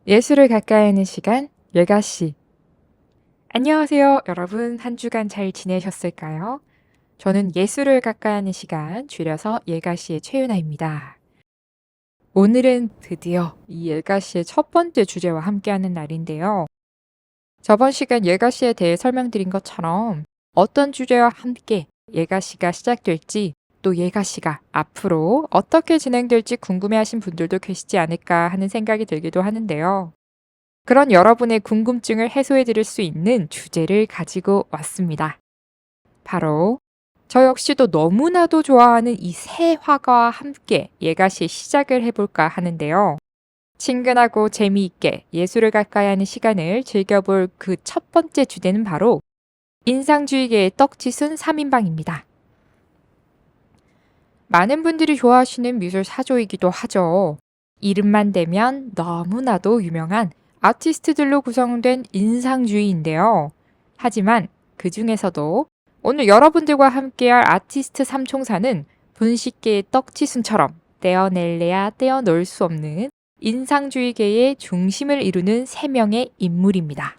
예술을 가까이 하는 시간, 예가씨. 안녕하세요, 여러분. 한 주간 잘 지내셨을까요? 저는 예술을 가까이 하는 시간, 줄여서 예가씨의 최윤아입니다. 오늘은 드디어 이 예가씨의 첫 번째 주제와 함께하는 날인데요. 저번 시간 예가씨에 대해 설명드린 것처럼 어떤 주제와 함께 예가씨가 시작될지, 또 예가씨가 앞으로 어떻게 진행될지 궁금해하신 분들도 계시지 않을까 하는 생각이 들기도 하는데요. 그런 여러분의 궁금증을 해소해 드릴 수 있는 주제를 가지고 왔습니다. 바로 저 역시도 너무나도 좋아하는 이 새 화가와 함께 예가시 시작을 해볼까 하는데요. 친근하고 재미있게 예술을 가까이 하는 시간을 즐겨볼 그 첫 번째 주제는 바로 인상주의계의 떡짓은 3인방입니다. 많은 분들이 좋아하시는 미술 사조이기도 하죠. 이름만 대면 너무나도 유명한 아티스트들로 구성된 인상주의인데요. 하지만 그 중에서도 오늘 여러분들과 함께할 아티스트 삼총사는 분식계의 떡치순처럼 떼어낼래야 떼어놓을 수 없는 인상주의계의 중심을 이루는 3명의 인물입니다.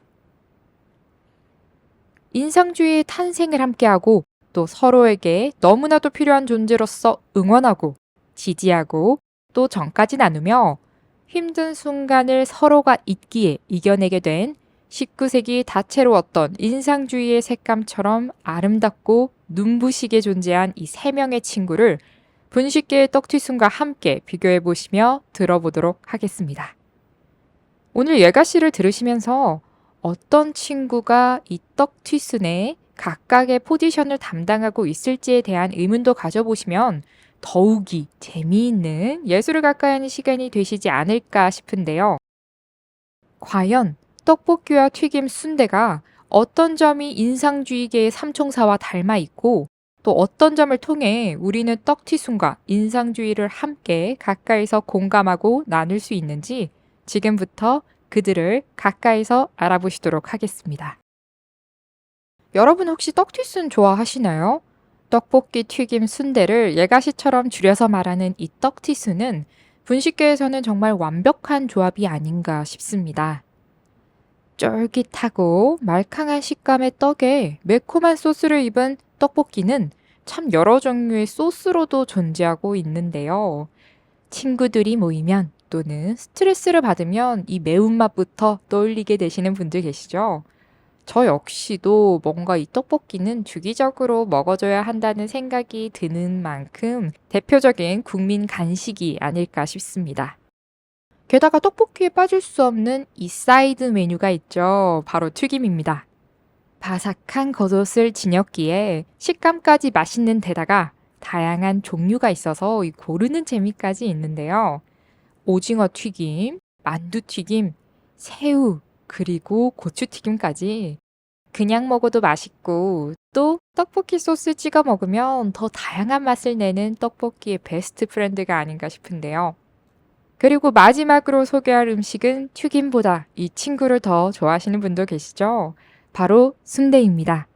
인상주의의 탄생을 함께하고 또 서로에게 너무나도 필요한 존재로서 응원하고 지지하고 또 정까지 나누며 힘든 순간을 서로가 잊기에 이겨내게 된 19세기 다채로웠던 인상주의의 색감처럼 아름답고 눈부시게 존재한 이 3명의 친구를 분식계의 떡튀순과 함께 비교해 보시며 들어보도록 하겠습니다. 오늘 예가씨를 들으시면서 어떤 친구가 이 떡튀순의 각각의 포지션을 담당하고 있을지에 대한 의문도 가져보시면 더욱이 재미있는 예술을 가까이 하는 시간이 되시지 않을까 싶은데요. 과연 떡볶이와 튀김 순대가 어떤 점이 인상주의계의 삼총사와 닮아 있고 또 어떤 점을 통해 우리는 떡튀순과 인상주의를 함께 가까이서 공감하고 나눌 수 있는지 지금부터 그들을 가까이서 알아보시도록 하겠습니다. 여러분 혹시 떡튀순 좋아하시나요? 떡볶이, 튀김, 순대를 예가시처럼 줄여서 말하는 이 떡튀순은 분식계에서는 정말 완벽한 조합이 아닌가 싶습니다. 쫄깃하고 말캉한 식감의 떡에 매콤한 소스를 입은 떡볶이는 참 여러 종류의 소스로도 존재하고 있는데요. 친구들이 모이면 또는 스트레스를 받으면 이 매운맛부터 떠올리게 되시는 분들 계시죠? 저 역시도 뭔가 이 떡볶이는 주기적으로 먹어줘야 한다는 생각이 드는 만큼 대표적인 국민 간식이 아닐까 싶습니다. 게다가 떡볶이에 빠질 수 없는 이 사이드 메뉴가 있죠. 바로 튀김입니다. 바삭한 겉옷을 지녔기에 식감까지 맛있는 데다가 다양한 종류가 있어서 이 고르는 재미까지 있는데요. 오징어 튀김, 만두 튀김, 새우, 그리고 고추 튀김까지 그냥 먹어도 맛있고 또 떡볶이 소스 찍어 먹으면 더 다양한 맛을 내는 떡볶이의 베스트 프렌드가 아닌가 싶은데요. 그리고 마지막으로 소개할 음식은 튀김보다 이 친구를 더 좋아하시는 분도 계시죠? 바로 순대입니다.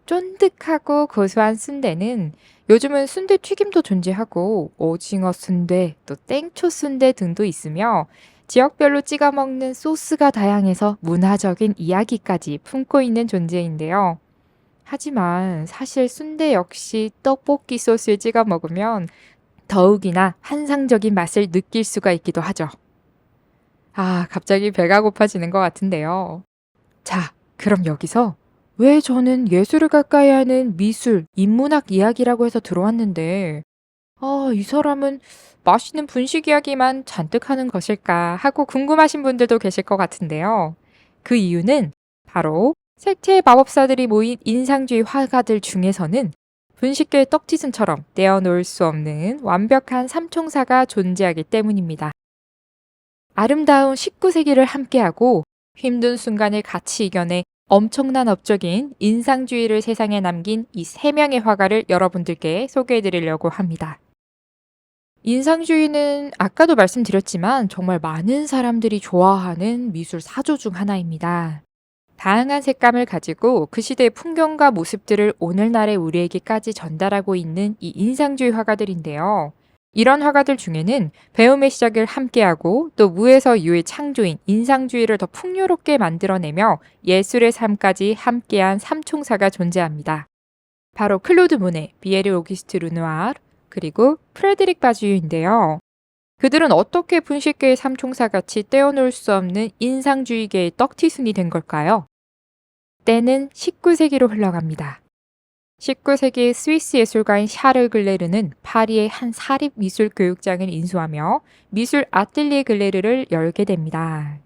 쫀득하고 고소한 순대는 요즘은 순대 튀김도 존재하고 오징어 순대, 또 땡초 순대 등도 있으며 지역별로 찍어 먹는 소스가 다양해서 문화적인 이야기까지 품고 있는 존재인데요. 하지만 사실 순대 역시 떡볶이 소스에 찍어 먹으면 더욱이나 환상적인 맛을 느낄 수가 있기도 하죠. 아, 갑자기 배가 고파지는 것 같은데요. 자, 그럼 여기서 왜 저는 예술을 가까이 하는 미술, 인문학 이야기라고 해서 들어왔는데, 이 사람은 맛있는 분식 이야기만 잔뜩 하는 것일까 하고 궁금하신 분들도 계실 것 같은데요. 그 이유는 바로 색채의 마법사들이 모인 인상주의 화가들 중에서는 분식계의 떡지순처럼 떼어놓을 수 없는 완벽한 삼총사가 존재하기 때문입니다. 아름다운 19세기를 함께하고 힘든 순간을 같이 이겨내 엄청난 업적인 인상주의를 세상에 남긴 이 3명의 화가를 여러분들께 소개해 드리려고 합니다. 인상주의는 아까도 말씀드렸지만 정말 많은 사람들이 좋아하는 미술 사조 중 하나입니다. 다양한 색감을 가지고 그 시대의 풍경과 모습들을 오늘날의 우리에게까지 전달하고 있는 이 인상주의 화가들인데요. 이런 화가들 중에는 배움의 시작을 함께하고 또 무에서 유의 창조인 인상주의를 더 풍요롭게 만들어내며 예술의 삶까지 함께한 삼총사가 존재합니다. 바로 클로드 모네, 비에르 오기스트 르누아르, 그리고 프레드릭 바지유인데요. 그들은 어떻게 분식계의 삼총사같이 떼어놓을 수 없는 인상주의계의 떡튀순이 된 걸까요? 때는 19세기로 흘러갑니다. 19세기 스위스 예술가인 샤를 글레르는 파리의 한 사립미술교육장을 인수하며 미술 아틀리에 글레르를 열게 됩니다.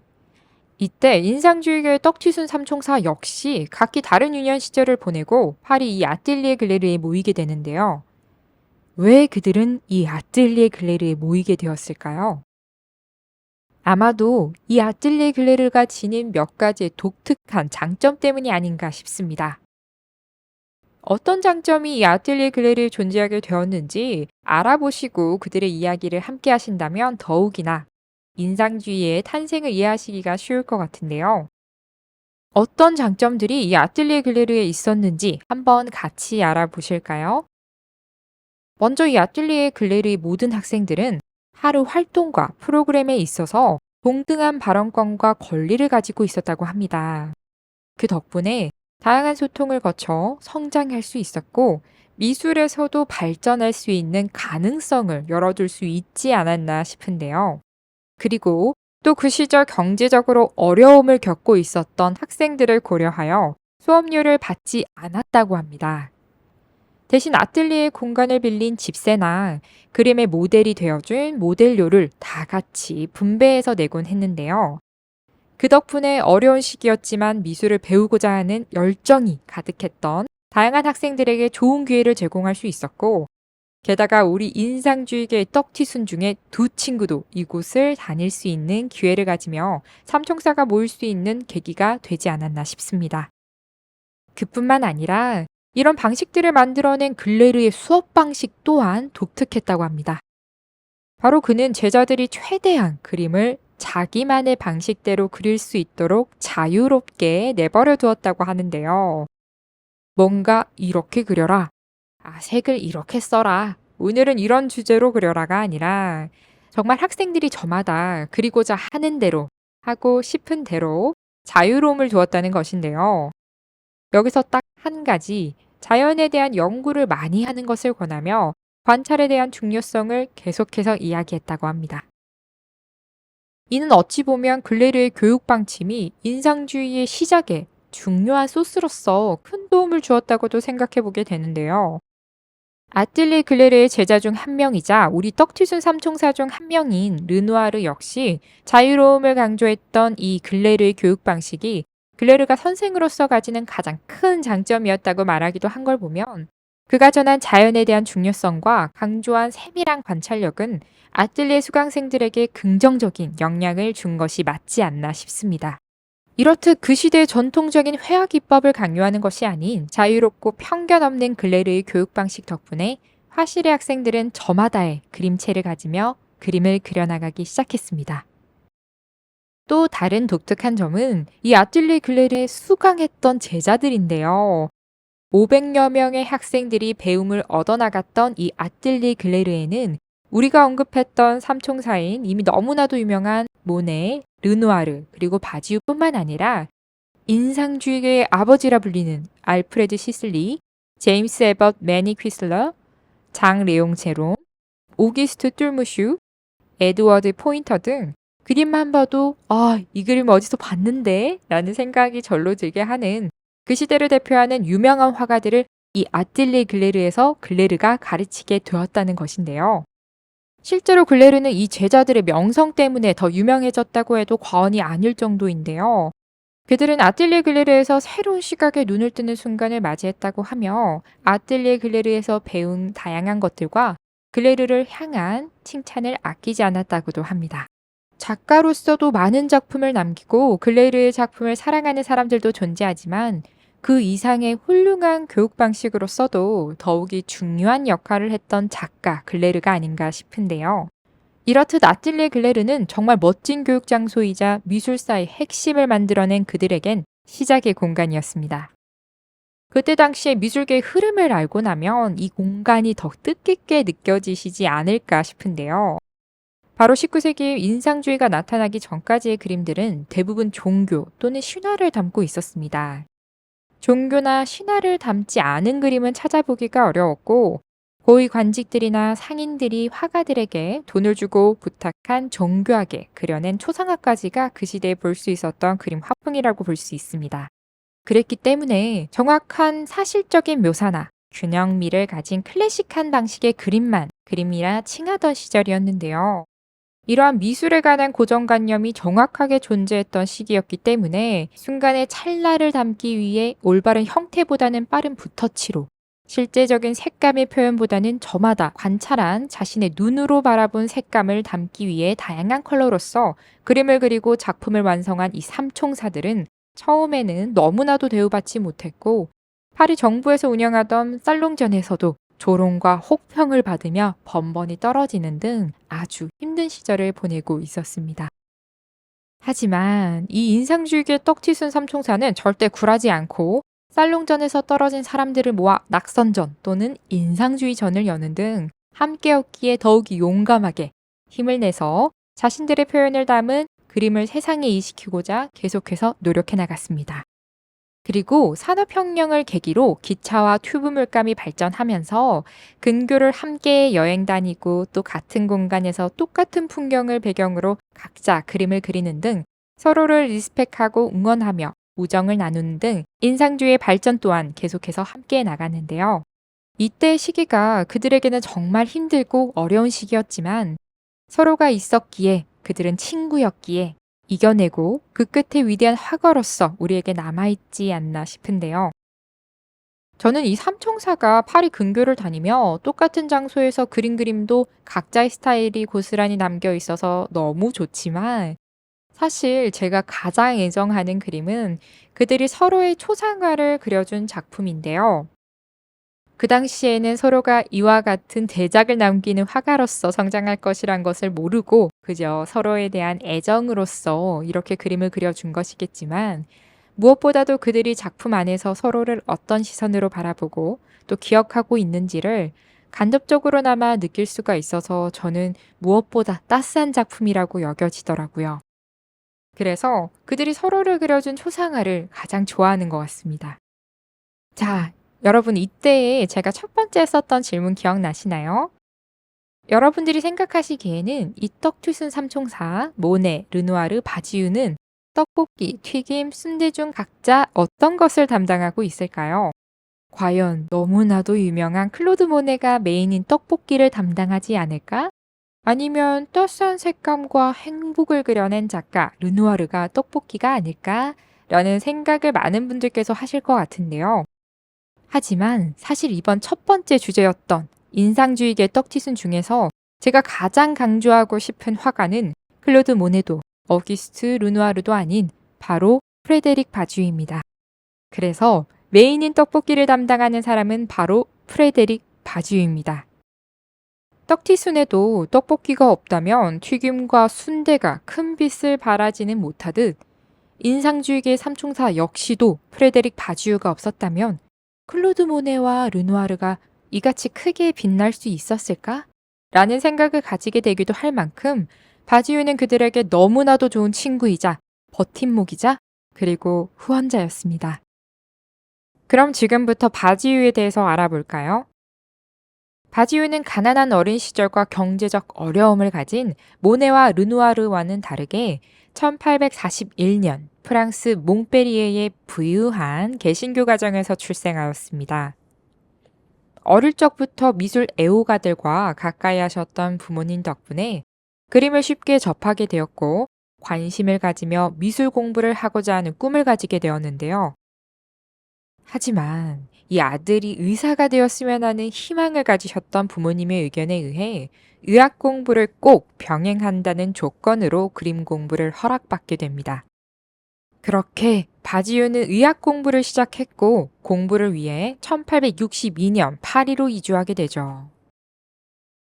이때 인상주의계의 떡튀순 삼총사 역시 각기 다른 유년 시절을 보내고 파리 이 아틀리에 글레르에 모이게 되는데요. 왜 그들은 이 아틀리에 글레르에 모이게 되었을까요? 아마도 이 아틀리에 글레르가 지닌 몇 가지의 독특한 장점 때문이 아닌가 싶습니다. 어떤 장점이 이 아틀리에 글레르에 존재하게 되었는지 알아보시고 그들의 이야기를 함께 하신다면 더욱이나 인상주의의 탄생을 이해하시기가 쉬울 것 같은데요. 어떤 장점들이 이 아틀리에 글레르에 있었는지 한번 같이 알아보실까요? 먼저 이 아틀리에 글레르의 모든 학생들은 하루 활동과 프로그램에 있어서 동등한 발언권과 권리를 가지고 있었다고 합니다. 그 덕분에 다양한 소통을 거쳐 성장할 수 있었고 미술에서도 발전할 수 있는 가능성을 열어둘 수 있지 않았나 싶은데요. 그리고 또 그 시절 경제적으로 어려움을 겪고 있었던 학생들을 고려하여 수업료를 받지 않았다고 합니다. 대신 아틀리에 공간을 빌린 집세나 그림의 모델이 되어준 모델료를 다 같이 분배해서 내곤 했는데요. 그 덕분에 어려운 시기였지만 미술을 배우고자 하는 열정이 가득했던 다양한 학생들에게 좋은 기회를 제공할 수 있었고, 게다가 우리 인상주의계의 떡튀순 중에 두 친구도 이곳을 다닐 수 있는 기회를 가지며 삼총사가 모일 수 있는 계기가 되지 않았나 싶습니다. 그뿐만 아니라 이런 방식들을 만들어낸 글레르의 수업 방식 또한 독특했다고 합니다. 바로 그는 제자들이 최대한 그림을 자기만의 방식대로 그릴 수 있도록 자유롭게 내버려 두었다고 하는데요. 뭔가 이렇게 그려라. 색을 이렇게 써라. 오늘은 이런 주제로 그려라가 아니라 정말 학생들이 저마다 그리고자 하는 대로 하고 싶은 대로 자유로움을 두었다는 것인데요. 여기서 딱 한 가지 자연에 대한 연구를 많이 하는 것을 권하며 관찰에 대한 중요성을 계속해서 이야기했다고 합니다. 이는 어찌 보면 글레르의 교육 방침이 인상주의의 시작에 중요한 소스로서 큰 도움을 주었다고도 생각해 보게 되는데요. 아틀리에 글레르의 제자 중 한 명이자 우리 떡튀순 삼총사 중 한 명인 르누아르 역시 자유로움을 강조했던 이 글레르의 교육 방식이 글레르가 선생으로서 가지는 가장 큰 장점이었다고 말하기도 한 걸 보면 그가 전한 자연에 대한 중요성과 강조한 세밀한 관찰력은 아틀리에 수강생들에게 긍정적인 영향을 준 것이 맞지 않나 싶습니다. 이렇듯 그 시대의 전통적인 회화 기법을 강요하는 것이 아닌 자유롭고 편견 없는 글레르의 교육 방식 덕분에 화실의 학생들은 저마다의 그림체를 가지며 그림을 그려나가기 시작했습니다. 또 다른 독특한 점은 이 아틀리에 글레르에 수강했던 제자들인데요. 500여 명의 학생들이 배움을 얻어나갔던 이 아틀리에 글레르에는 우리가 언급했던 삼총사인 이미 너무나도 유명한 모네, 르누아르, 그리고 바지유뿐만 아니라 인상주의계의 아버지라 불리는 알프레드 시슬리, 제임스 에벗 매니 퀴슬러, 장 레옹 제롬, 오기스트 뚫무슈, 에드워드 포인터 등 그림만 봐도 이 그림 어디서 봤는데? 라는 생각이 절로 들게 하는 그 시대를 대표하는 유명한 화가들을 이 아틀리에 글레르에서 글레르가 가르치게 되었다는 것인데요. 실제로 글레르는 이 제자들의 명성 때문에 더 유명해졌다고 해도 과언이 아닐 정도인데요. 그들은 아틀리에 글레르에서 새로운 시각에 눈을 뜨는 순간을 맞이했다고 하며 아틀리에 글레르에서 배운 다양한 것들과 글레르를 향한 칭찬을 아끼지 않았다고도 합니다. 작가로서도 많은 작품을 남기고 글레르의 작품을 사랑하는 사람들도 존재하지만 그 이상의 훌륭한 교육 방식으로서도 더욱이 중요한 역할을 했던 작가 글레르가 아닌가 싶은데요. 이렇듯 아틀리에 글레르는 정말 멋진 교육 장소이자 미술사의 핵심을 만들어낸 그들에겐 시작의 공간이었습니다. 그때 당시에 미술계의 흐름을 알고 나면 이 공간이 더 뜻깊게 느껴지시지 않을까 싶은데요. 바로 19세기 인상주의가 나타나기 전까지의 그림들은 대부분 종교 또는 신화를 담고 있었습니다. 종교나 신화를 담지 않은 그림은 찾아보기가 어려웠고, 고위 관직들이나 상인들이 화가들에게 돈을 주고 부탁한 정교하게 그려낸 초상화까지가 그 시대에 볼 수 있었던 그림 화풍이라고 볼 수 있습니다. 그랬기 때문에 정확한 사실적인 묘사나 균형미를 가진 클래식한 방식의 그림이라 칭하던 시절이었는데요. 이러한 미술에 관한 고정관념이 정확하게 존재했던 시기였기 때문에 순간의 찰나를 담기 위해 올바른 형태보다는 빠른 붓터치로, 실제적인 색감의 표현보다는 저마다 관찰한 자신의 눈으로 바라본 색감을 담기 위해 다양한 컬러로서 그림을 그리고 작품을 완성한 이 삼총사들은 처음에는 너무나도 대우받지 못했고, 파리 정부에서 운영하던 살롱전에서도 조롱과 혹평을 받으며 번번이 떨어지는 등 아주 힘든 시절을 보내고 있었습니다. 하지만 이 인상주의의 떡튀순 삼총사는 절대 굴하지 않고 살롱전에서 떨어진 사람들을 모아 낙선전 또는 인상주의전을 여는 등 함께였기에 더욱이 용감하게 힘을 내서 자신들의 표현을 담은 그림을 세상에 이식하고자 계속해서 노력해 나갔습니다. 그리고 산업혁명을 계기로 기차와 튜브 물감이 발전하면서 근교를 함께 여행 다니고 또 같은 공간에서 똑같은 풍경을 배경으로 각자 그림을 그리는 등 서로를 리스펙하고 응원하며 우정을 나누는 등 인상주의의 발전 또한 계속해서 함께 나갔는데요. 이때의 시기가 그들에게는 정말 힘들고 어려운 시기였지만 서로가 있었기에, 그들은 친구였기에 이겨내고 그 끝에 위대한 화가로서 우리에게 남아있지 않나 싶은데요. 저는 이 삼총사가 파리 근교를 다니며 똑같은 장소에서 그린 그림도 각자의 스타일이 고스란히 남겨 있어서 너무 좋지만, 사실 제가 가장 애정하는 그림은 그들이 서로의 초상화를 그려준 작품인데요. 그 당시에는 서로가 이와 같은 대작을 남기는 화가로서 성장할 것이란 것을 모르고 그저 서로에 대한 애정으로서 이렇게 그림을 그려준 것이겠지만, 무엇보다도 그들이 작품 안에서 서로를 어떤 시선으로 바라보고 또 기억하고 있는지를 간접적으로나마 느낄 수가 있어서 저는 무엇보다 따스한 작품이라고 여겨지더라고요. 그래서 그들이 서로를 그려준 초상화를 가장 좋아하는 것 같습니다. 자, 여러분, 이때에 제가 첫 번째 썼던 질문 기억나시나요? 여러분들이 생각하시기에는 이 떡튀순 삼총사, 모네, 르누아르, 바지유는 떡볶이, 튀김, 순대 중 각자 어떤 것을 담당하고 있을까요? 과연 너무나도 유명한 클로드 모네가 메인인 떡볶이를 담당하지 않을까? 아니면 따스한 색감과 행복을 그려낸 작가 르누아르가 떡볶이가 아닐까? 라는 생각을 많은 분들께서 하실 것 같은데요. 하지만 사실 이번 첫 번째 주제였던 인상주의계 떡튀순 중에서 제가 가장 강조하고 싶은 화가는 클로드 모네도 어기스트 르누아르도 아닌 바로 프레데릭 바지유입니다. 그래서 메인인 떡볶이를 담당하는 사람은 바로 프레데릭 바지유입니다. 떡튀순에도 떡볶이가 없다면 튀김과 순대가 큰 빛을 발하지는 못하듯, 인상주의계 삼총사 역시도 프레데릭 바지유가 없었다면 클로드 모네와 르누아르가 이같이 크게 빛날 수 있었을까? 라는 생각을 가지게 되기도 할 만큼 바지유는 그들에게 너무나도 좋은 친구이자 버팀목이자 그리고 후원자였습니다. 그럼 지금부터 바지유에 대해서 알아볼까요? 바지유는 가난한 어린 시절과 경제적 어려움을 가진 모네와 르누아르와는 다르게 1841년 프랑스 몽페리에의 부유한 개신교 가정에서 출생하였습니다. 어릴 적부터 미술 애호가들과 가까이 하셨던 부모님 덕분에 그림을 쉽게 접하게 되었고, 관심을 가지며 미술 공부를 하고자 하는 꿈을 가지게 되었는데요. 하지만 이 아들이 의사가 되었으면 하는 희망을 가지셨던 부모님의 의견에 의해 의학 공부를 꼭 병행한다는 조건으로 그림 공부를 허락받게 됩니다. 그렇게 바지유는 의학 공부를 시작했고, 공부를 위해 1862년 파리로 이주하게 되죠.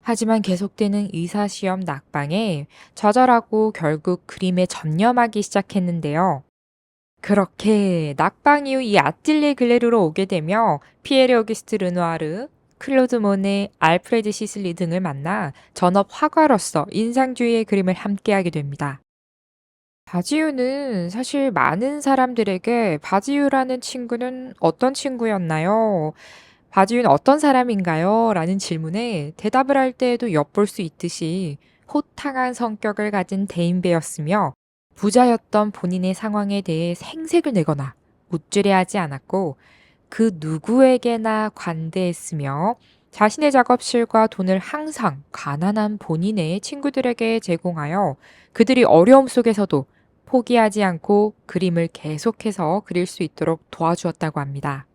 하지만 계속되는 의사시험 낙방에 좌절하고 결국 그림에 전념하기 시작했는데요. 그렇게 낙방 이후 이 아뜰리에 글레르로 오게 되며 피에르 오기스트 르누아르, 클로드 모네, 알프레드 시슬리 등을 만나 전업 화가로서 인상주의의 그림을 함께하게 됩니다. 바지유는 사실 많은 사람들에게 바지유라는 친구는 어떤 친구였나요? 바지유는 어떤 사람인가요? 라는 질문에 대답을 할 때에도 엿볼 수 있듯이 호탕한 성격을 가진 대인배였으며 부자였던 본인의 상황에 대해 생색을 내거나 우쭐해하지 않았고 그 누구에게나 관대했으며 자신의 작업실과 돈을 항상 가난한 본인의 친구들에게 제공하여 그들이 어려움 속에서도 포기하지 않고 그림을 계속해서 그릴 수 있도록 도와주었다고 합니다.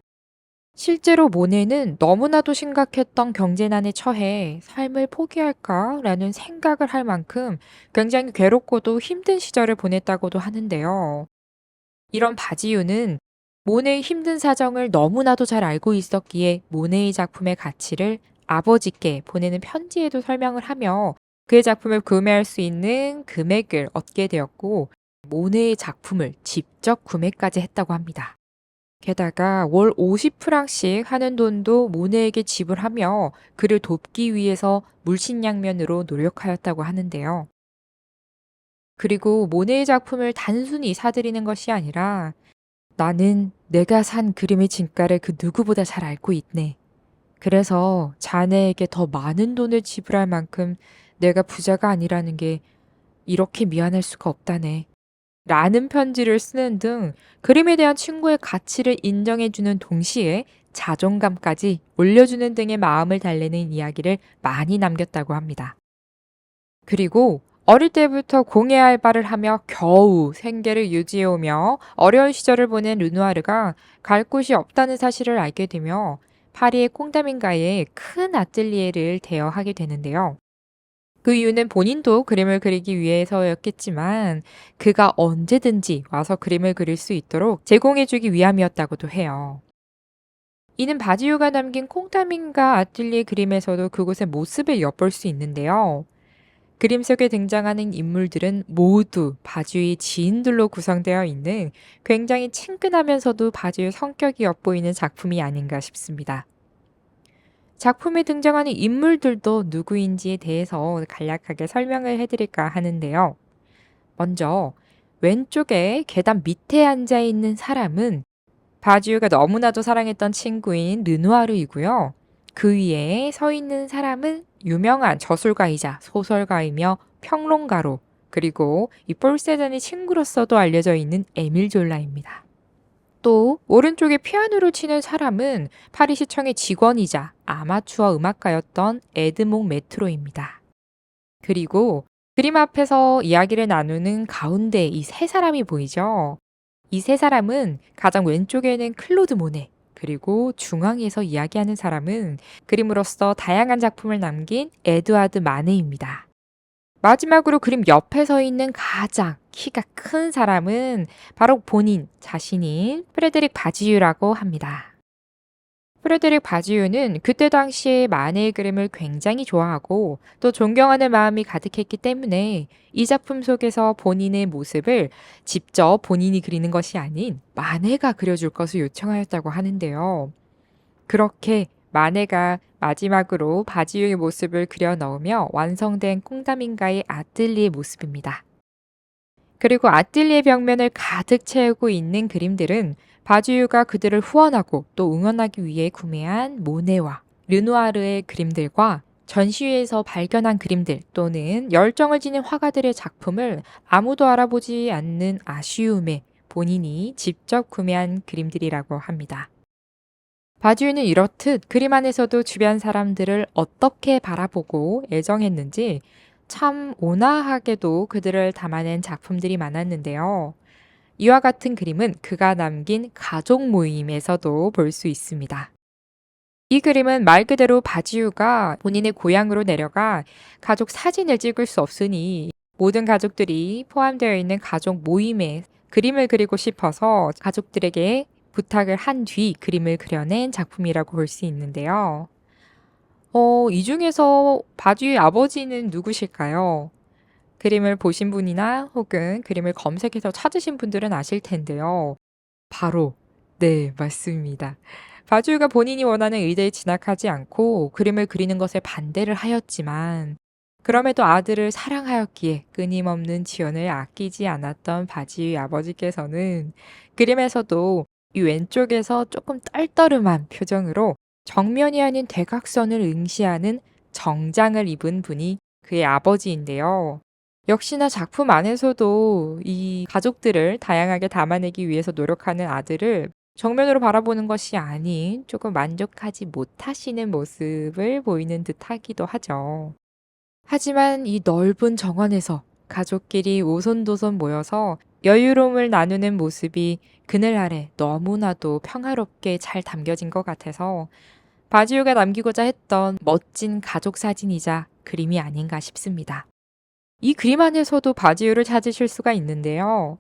실제로 모네는 너무나도 심각했던 경제난에 처해 삶을 포기할까라는 생각을 할 만큼 굉장히 괴롭고도 힘든 시절을 보냈다고도 하는데요. 이런 바지유는 모네의 힘든 사정을 너무나도 잘 알고 있었기에 모네의 작품의 가치를 아버지께 보내는 편지에도 설명을 하며 그의 작품을 구매할 수 있는 금액을 얻게 되었고 모네의 작품을 직접 구매까지 했다고 합니다. 게다가 월 50프랑씩 하는 돈도 모네에게 지불하며 그를 돕기 위해서 물신양면으로 노력하였다고 하는데요. 그리고 모네의 작품을 단순히 사들이는 것이 아니라 나는 내가 산 그림의 진가를 그 누구보다 잘 알고 있네. 그래서 자네에게 더 많은 돈을 지불할 만큼 내가 부자가 아니라는 게 이렇게 미안할 수가 없다네. 라는 편지를 쓰는 등 그림에 대한 친구의 가치를 인정해주는 동시에 자존감까지 올려주는 등의 마음을 달래는 이야기를 많이 남겼다고 합니다. 그리고 어릴 때부터 공예 알바를 하며 겨우 생계를 유지해오며 어려운 시절을 보낸 르누아르가 갈 곳이 없다는 사실을 알게 되며 파리의 콩다민가에 큰 아뜰리에를 대여하게 되는데요. 그 이유는 본인도 그림을 그리기 위해서였겠지만 그가 언제든지 와서 그림을 그릴 수 있도록 제공해주기 위함이었다고도 해요. 이는 바지유가 남긴 콩다민가 아뜰리에 그림에서도 그곳의 모습을 엿볼 수 있는데요. 그림 속에 등장하는 인물들은 모두 바지유의 지인들로 구성되어 있는 굉장히 친근하면서도 바지유 성격이 엿보이는 작품이 아닌가 싶습니다. 작품에 등장하는 인물들도 누구인지에 대해서 간략하게 설명을 해드릴까 하는데요. 먼저 왼쪽에 계단 밑에 앉아 있는 사람은 바지유가 너무나도 사랑했던 친구인 르누아르이고요. 그 위에 서 있는 사람은 유명한 저술가이자 소설가이며 평론가로 그리고 이 폴세잔의 친구로서도 알려져 있는 에밀 졸라입니다. 또 오른쪽에 피아노를 치는 사람은 파리시청의 직원이자 아마추어 음악가였던 에드몽 메트로입니다. 그리고 그림 앞에서 이야기를 나누는 가운데 이 세 사람이 보이죠? 이 세 사람은 가장 왼쪽에는 클로드 모네, 그리고 중앙에서 이야기하는 사람은 그림으로써 다양한 작품을 남긴 에드와드 마네입니다. 마지막으로 그림 옆에 서 있는 가장 키가 큰 사람은 바로 본인 자신인 프레데릭 바지유라고 합니다. 프레데릭 바지유는 그때 당시에 마네의 그림을 굉장히 좋아하고 또 존경하는 마음이 가득했기 때문에 이 작품 속에서 본인의 모습을 직접 본인이 그리는 것이 아닌 마네가 그려줄 것을 요청하였다고 하는데요. 그렇게 마네가 마지막으로 바지유의 모습을 그려 넣으며 완성된 콩다민가의 아뜰리의 모습입니다. 그리고 아뜰리의 벽면을 가득 채우고 있는 그림들은 바지유가 그들을 후원하고 또 응원하기 위해 구매한 모네와 르누아르의 그림들과 전시회에서 발견한 그림들 또는 열정을 지닌 화가들의 작품을 아무도 알아보지 않는 아쉬움에 본인이 직접 구매한 그림들이라고 합니다. 바지유는 이렇듯 그림 안에서도 주변 사람들을 어떻게 바라보고 애정했는지 참 온화하게도 그들을 담아낸 작품들이 많았는데요. 이와 같은 그림은 그가 남긴 가족 모임에서도 볼 수 있습니다. 이 그림은 말 그대로 바지유가 본인의 고향으로 내려가 가족 사진을 찍을 수 없으니 모든 가족들이 포함되어 있는 가족 모임에 그림을 그리고 싶어서 가족들에게 부탁을 한 뒤 그림을 그려낸 작품이라고 볼 수 있는데요. 이 중에서 바지유의 아버지는 누구실까요? 그림을 보신 분이나 혹은 그림을 검색해서 찾으신 분들은 아실 텐데요. 바로, 네, 맞습니다. 바주가 본인이 원하는 의대에 진학하지 않고 그림을 그리는 것에 반대를 하였지만, 그럼에도 아들을 사랑하였기에 끊임없는 지원을 아끼지 않았던 바지의 아버지께서는 그림에서도 이 왼쪽에서 조금 떨떠름한 표정으로 정면이 아닌 대각선을 응시하는 정장을 입은 분이 그의 아버지인데요. 역시나 작품 안에서도 이 가족들을 다양하게 담아내기 위해서 노력하는 아들을 정면으로 바라보는 것이 아닌 조금 만족하지 못하시는 모습을 보이는 듯 하기도 하죠. 하지만 이 넓은 정원에서 가족끼리 오손도손 모여서 여유로움을 나누는 모습이 그늘 아래 너무나도 평화롭게 잘 담겨진 것 같아서 바지우가 남기고자 했던 멋진 가족 사진이자 그림이 아닌가 싶습니다. 이 그림 안에서도 바지우를 찾으실 수가 있는데요.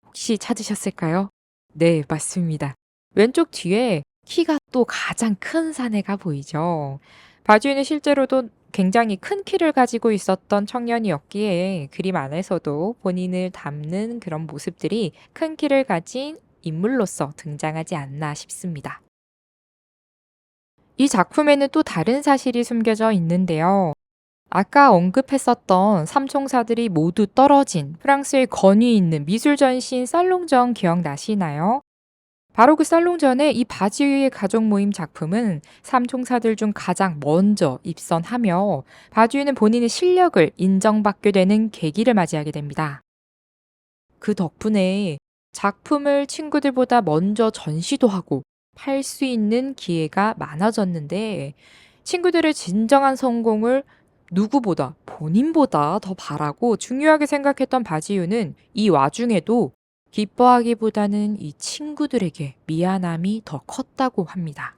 혹시 찾으셨을까요? 네, 맞습니다. 왼쪽 뒤에 키가 또 가장 큰 사내가 보이죠. 바지우는 실제로도 굉장히 큰 키를 가지고 있었던 청년이었기에 그림 안에서도 본인을 담는 그런 모습들이 큰 키를 가진 인물로서 등장하지 않나 싶습니다. 이 작품에는 또 다른 사실이 숨겨져 있는데요. 아까 언급했었던 삼총사들이 모두 떨어진 프랑스의 권위 있는 미술 전시인 살롱전 기억나시나요? 바로 그 살롱전에 이 바지의 가족 모임 작품은 삼총사들 중 가장 먼저 입선하며 바지는 본인의 실력을 인정받게 되는 계기를 맞이하게 됩니다. 그 덕분에 작품을 친구들보다 먼저 전시도 하고 팔 수 있는 기회가 많아졌는데, 친구들의 진정한 성공을 누구보다 본인보다 더 바라고 중요하게 생각했던 바지유는 이 와중에도 기뻐하기보다는 이 친구들에게 미안함이 더 컸다고 합니다.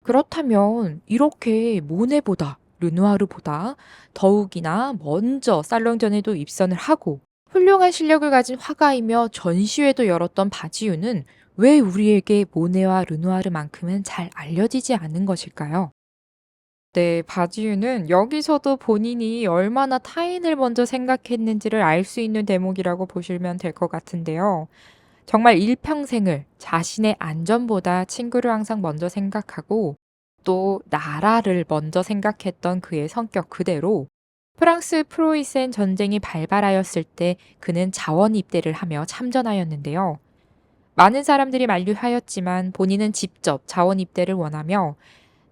그렇다면 이렇게 모네보다 르누아르보다 더욱이나 먼저 살롱전에도 입선을 하고 훌륭한 실력을 가진 화가이며 전시회도 열었던 바지유는 왜 우리에게 모네와 르누아르만큼은 잘 알려지지 않은 것일까요? 네, 바지유는 여기서도 본인이 얼마나 타인을 먼저 생각했는지를 알 수 있는 대목이라고 보시면 될 것 같은데요. 정말 일평생을 자신의 안전보다 친구를 항상 먼저 생각하고 또 나라를 먼저 생각했던 그의 성격 그대로 프랑스 프로이센 전쟁이 발발하였을 때 그는 자원 입대를 하며 참전하였는데요. 많은 사람들이 만류하였지만 본인은 직접 자원 입대를 원하며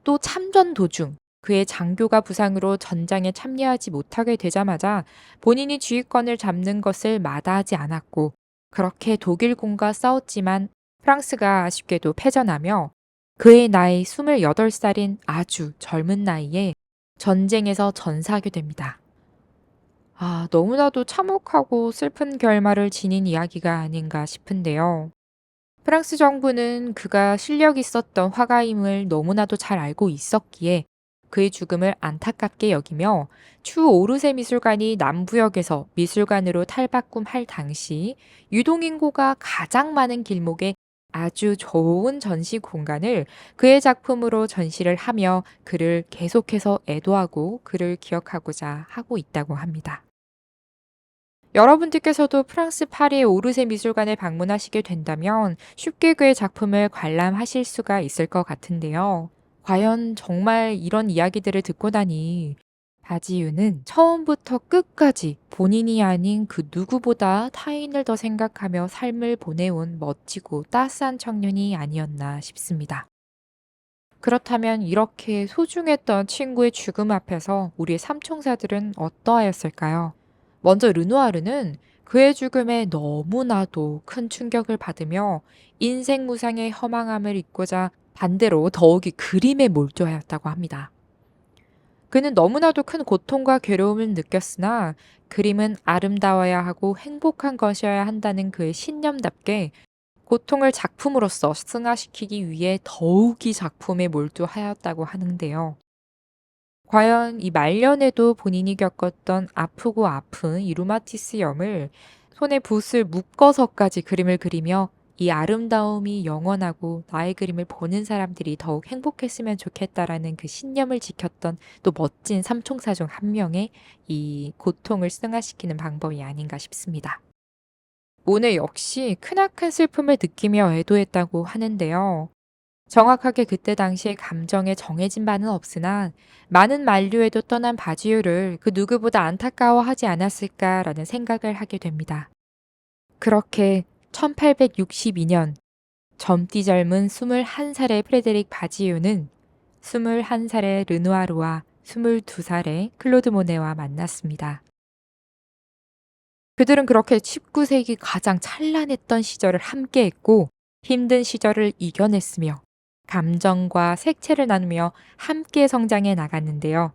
또 참전 도중 그의 장교가 부상으로 전장에 참여하지 못하게 되자마자 본인이 지휘권을 잡는 것을 마다하지 않았고, 그렇게 독일군과 싸웠지만 프랑스가 아쉽게도 패전하며 그의 나이 28살인 아주 젊은 나이에 전쟁에서 전사하게 됩니다. 너무나도 참혹하고 슬픈 결말을 지닌 이야기가 아닌가 싶은데요. 프랑스 정부는 그가 실력 있었던 화가임을 너무나도 잘 알고 있었기에 그의 죽음을 안타깝게 여기며 추 오르세 미술관이 남부역에서 미술관으로 탈바꿈할 당시 유동인구가 가장 많은 길목에 아주 좋은 전시 공간을 그의 작품으로 전시를 하며 그를 계속해서 애도하고 그를 기억하고자 하고 있다고 합니다. 여러분들께서도 프랑스 파리의 오르세 미술관에 방문하시게 된다면 쉽게 그의 작품을 관람하실 수가 있을 것 같은데요. 과연 정말 이런 이야기들을 듣고 나니 바지유는 처음부터 끝까지 본인이 아닌 그 누구보다 타인을 더 생각하며 삶을 보내온 멋지고 따스한 청년이 아니었나 싶습니다. 그렇다면 이렇게 소중했던 친구의 죽음 앞에서 우리의 삼총사들은 어떠하였을까요? 먼저 르누아르는 그의 죽음에 너무나도 큰 충격을 받으며 인생 무상의 허망함을 잊고자 반대로 더욱이 그림에 몰두하였다고 합니다. 그는 너무나도 큰 고통과 괴로움을 느꼈으나 그림은 아름다워야 하고 행복한 것이어야 한다는 그의 신념답게 고통을 작품으로서 승화시키기 위해 더욱이 작품에 몰두하였다고 하는데요. 과연 이 말년에도 본인이 겪었던 아프고 아픈 이 루마티스염을 손에 붓을 묶어서까지 그림을 그리며 이 아름다움이 영원하고 나의 그림을 보는 사람들이 더욱 행복했으면 좋겠다라는 그 신념을 지켰던 또 멋진 삼총사 중 한 명의 이 고통을 승화시키는 방법이 아닌가 싶습니다. 모네 역시 크나큰 슬픔을 느끼며 애도했다고 하는데요. 정확하게 그때 당시의 감정에 정해진 바는 없으나 많은 만류에도 떠난 바지유를 그 누구보다 안타까워하지 않았을까라는 생각을 하게 됩니다. 그렇게 1862년 젊디 젊은 21살의 프레데릭 바지유는 21살의 르누아르와 22살의 클로드 모네와 만났습니다. 그들은 그렇게 19세기 가장 찬란했던 시절을 함께했고 힘든 시절을 이겨냈으며 감정과 색채를 나누며 함께 성장해 나갔는데요.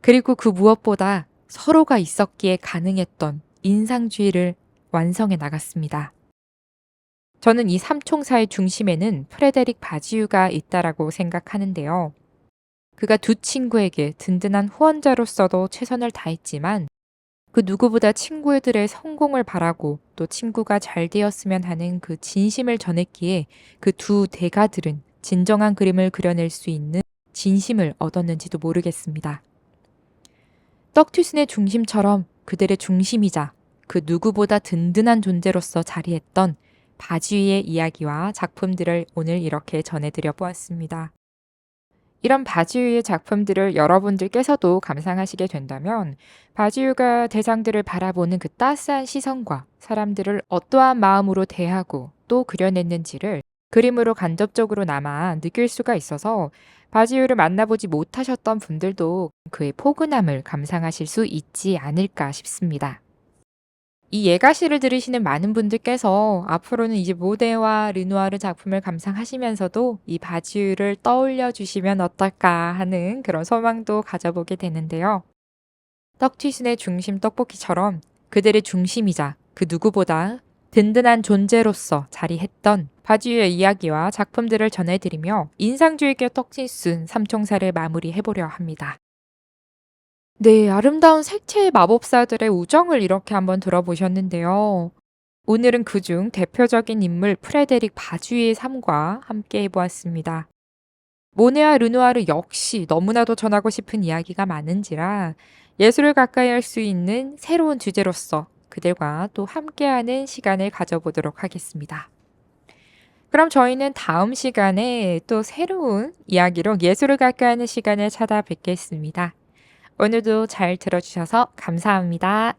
그리고 그 무엇보다 서로가 있었기에 가능했던 인상주의를 완성해 나갔습니다. 저는 이 삼총사의 중심에는 프레데릭 바지유가 있다라고 생각하는데요. 그가 두 친구에게 든든한 후원자로서도 최선을 다했지만 그 누구보다 친구들의 성공을 바라고 또 친구가 잘 되었으면 하는 그 진심을 전했기에 그 두 대가들은 진정한 그림을 그려낼 수 있는 진심을 얻었는지도 모르겠습니다. 떡튀순의 중심처럼 그들의 중심이자 그 누구보다 든든한 존재로서 자리했던 바지유의 이야기와 작품들을 오늘 이렇게 전해드려 보았습니다. 이런 바지유의 작품들을 여러분들께서도 감상하시게 된다면 바지유가 대상들을 바라보는 그 따스한 시선과 사람들을 어떠한 마음으로 대하고 또 그려냈는지를 그림으로 간접적으로나마 느낄 수가 있어서 바지유를 만나보지 못하셨던 분들도 그의 포근함을 감상하실 수 있지 않을까 싶습니다. 이 예가시를 들으시는 많은 분들께서 앞으로는 이제 모네와 르누아르 작품을 감상하시면서도 이 바지유를 떠올려 주시면 어떨까 하는 그런 소망도 가져보게 되는데요. 떡튀순의 중심 떡볶이처럼 그들의 중심이자 그 누구보다 든든한 존재로서 자리했던 바지유의 이야기와 작품들을 전해드리며 인상주의계 떡튀순 삼총사를 마무리해보려 합니다. 네, 아름다운 색채의 마법사들의 우정을 이렇게 한번 들어보셨는데요. 오늘은 그중 대표적인 인물 프레데릭 바지유의 삶과 함께 해보았습니다. 모네와 르누아르 역시 너무나도 전하고 싶은 이야기가 많은지라 예술을 가까이 할 수 있는 새로운 주제로서 그들과 또 함께하는 시간을 가져보도록 하겠습니다. 그럼 저희는 다음 시간에 또 새로운 이야기로 예술을 가까이 하는 시간을 찾아뵙겠습니다. 오늘도 잘 들어주셔서 감사합니다.